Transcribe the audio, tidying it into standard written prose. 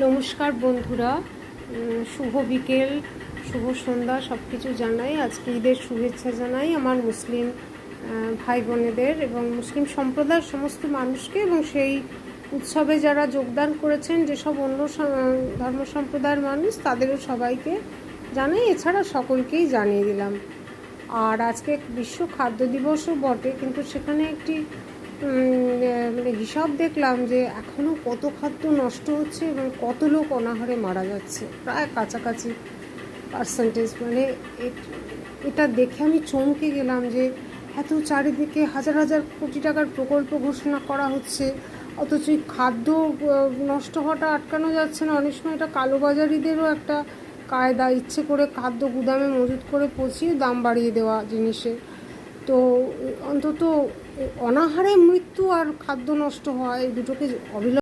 নমস্কার বন্ধুরা, শুভ বিকেল, শুভ সন্ধ্যা সব কিছু জানাই। আজকে ঈদের শুভেচ্ছা জানাই আমার মুসলিম ভাই বোনেদের এবং মুসলিম সম্প্রদায়ের সমস্ত মানুষকে, এবং সেই উৎসবে যারা যোগদান করেছেন যেসব অন্য ধর্ম সম্প্রদায়ের মানুষ তাদেরও সবাইকে জানাই, এছাড়া সকলকেই জানিয়ে দিলাম। আর আজকে বিশ্ব খাদ্য দিবসও বটে, কিন্তু সেখানে একটি মানে হিসাব দেখলাম যে এখনও কত খাদ্য নষ্ট হচ্ছে এবং কত লোক অনাহারে মারা যাচ্ছে, প্রায় কাছাকাছি পার্সেন্টেজ। মানে এটা দেখে আমি চমকে গেলাম যে এত চারিদিকে হাজার হাজার কোটি টাকার প্রকল্প ঘোষণা করা হচ্ছে, অথচ খাদ্য নষ্ট হওয়াটা আটকানো যাচ্ছে না। অনেক সময় এটা কালোবাজারিদেরও একটা কায়দা, ইচ্ছে করে খাদ্য গুদামে মজুত করে পচিয়ে দাম বাড়িয়ে দেওয়া জিনিসের। তো অন্তত অনাহারে মৃত্যু আর খাদ্য নষ্ট হওয়া, এই দুটোকে অবিলম্বে